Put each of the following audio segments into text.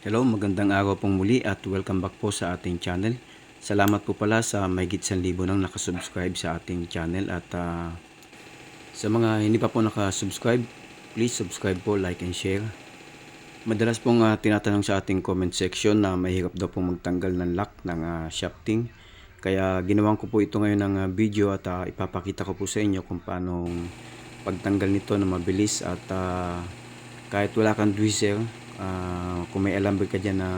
Hello, magandang araw pong muli at welcome back po sa ating channel. Salamat po pala sa mahigit 1,000 nang nakasubscribe sa ating channel at sa mga hindi pa po nakasubscribe, please subscribe po, like and share. Madalas pong tinatanong sa ating comment section na mahirap daw pong magtanggal ng lock ng shafting. Kaya ginawan ko po ito ngayon ng video at ipapakita ko po sa inyo kung paano pagtanggal nito na mabilis at kahit wala kang tweezer, kung may alambre ka dyan na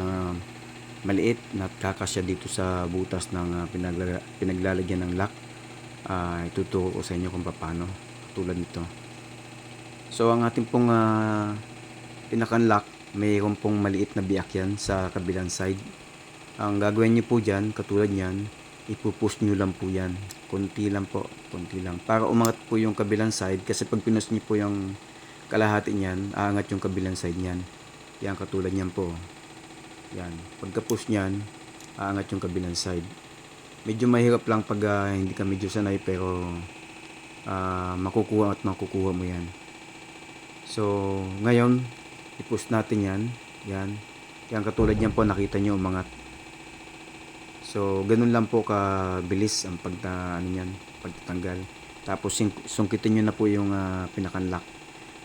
maliit na kakasya dito sa butas ng pinaglalagyan ng lock, ituturo ko sa inyo kung paano, tulad nito. So ang ating pong pinakan-lock, mayroon pong maliit na biyak yan sa kabilang side. Ang gagawin nyo po dyan, katulad nyan, ipupush nyo lang po yan, konti lang po, konti lang, para umangat po yung kabilang side. Kasi pag pinush nyo po yung kalahati nyan, aangat yung kabilang side nyan. Yan, katulad nyan po. Yan, pagka-push nyan, aangat yung kabilang side. Medyo mahirap lang pag hindi ka medyo sanay, pero makukuha at makukuha mo yan. So ngayon, i-push natin yan. Yan, yan, katulad nyan po, nakita nyo umangat. So ganun lang po kabilis ang pagtatanggal. Tapos sungkitin nyo na po yung pinakan-lock.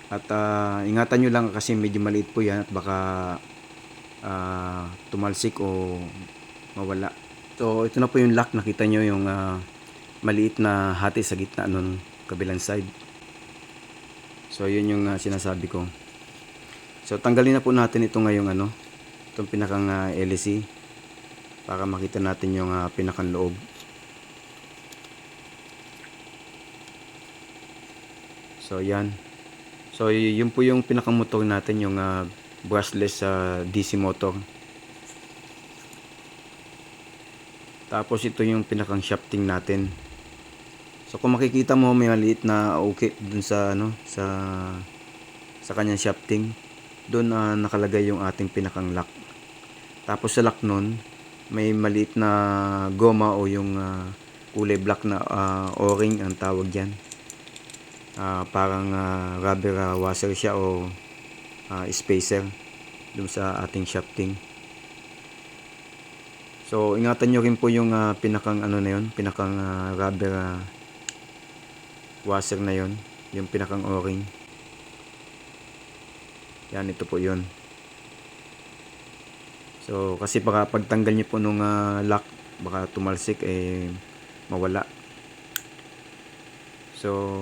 At ingatan nyo lang kasi medyo maliit po yan at baka tumalsik o mawala. So ito na po yung lock, nakita nyo yung maliit na hati sa gitna nun kabilang side. So yun yung sinasabi ko. So tanggalin na po natin ito ngayong itong pinakang LC para makita natin yung pinakang loob. So yan. So yun po yung pinakang motor natin, yung brushless DC motor. Tapos ito yung pinakang shafting natin. So kung makikita mo, may maliit na okay dun sa sa kanyang shafting. Doon nakalagay yung ating pinakang lock. Tapos sa lock nun, may maliit na goma o yung kulay black na o-ring ang tawag diyan. Parang rubber washer siya o spacer dun sa ating shafting. So ingatan nyo rin po yung pinakang na yun, pinakang rubber washer na yun, yung pinakang o-ring. Yan, ito po yun. So kasi baka pagtanggal nyo po nung lock, baka tumalsik mawala. So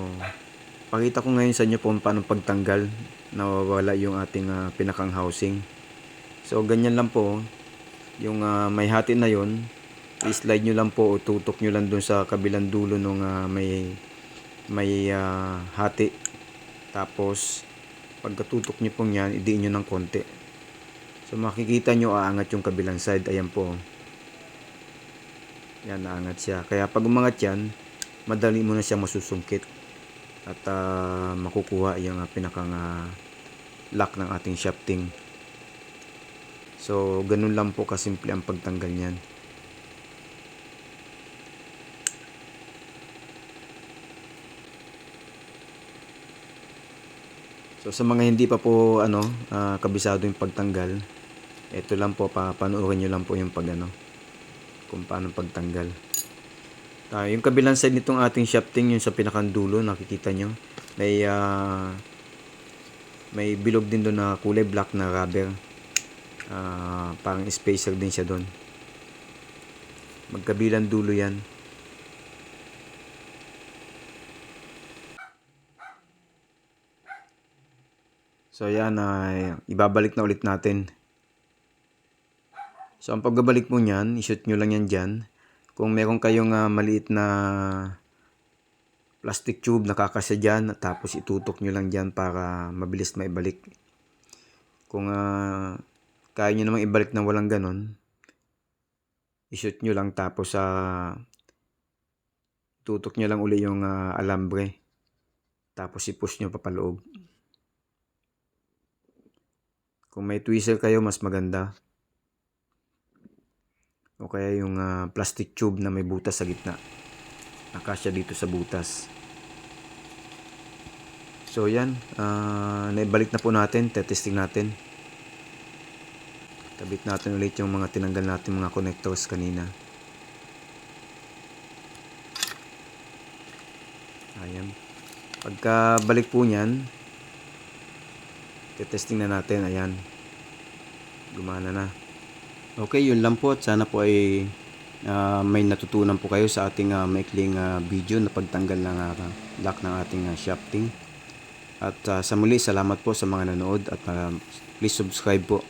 pakita ko ngayon sa inyo po paano pagtanggal nawawala yung ating pinakang housing. So ganyan lang po, yung may hati na yon, i-slide nyo lang po o tutok nyo lang dun sa kabilang dulo nung may hati. Tapos pagkatutok nyo pong yan, idiin nyo ng konti. So makikita nyo aangat yung kabilang side. Ayan po, yan, naangat siya. Kaya pag umangat yan, madali mo na siya masusungkit at makukuha yung pinakang lock ng ating shafting. So ganun lang po kasimple ang pagtanggal niyan. So sa mga hindi pa po kabisado yung pagtanggal, ito lang po, papanoorin nyo lang po yung kung paano pagtanggal. Yung kabilang side nitong ating shafting, yung sa pinakang dulo, nakikita nyo may bilog din doon na kulay black na rubber. Parang spacer din siya doon. Magkabilang dulo yan. So yan, ibabalik na ulit natin. So ang pagbabalik mo niyan, i-shoot nyo lang yan dyan. Kung meron kayong maliit na plastic tube na kakasya dyan, tapos itutok nyo lang dyan para mabilis maibalik. Kung kaya nyo namang ibalik na walang ganon, i-shoot nyo lang, tapos tutok nyo lang uli yung alambre, tapos i-push nyo papaloob. Kung may tweezer kayo, mas maganda. O kaya yung plastic tube na may butas sa gitna, nakasya dito sa butas. So yan, naibalik na po natin, testing natin. Kabit natin ulit yung mga tinanggal natin mga connectors kanina. Ayan. Pagka balik po niyan, testing na natin. Ayan. Gumana na. Okay, yun lang po at sana po ay may natutunan po kayo sa ating maikling video na pagtanggal ng lock ng ating shafting. At sa muli, salamat po sa mga nanood at please subscribe po.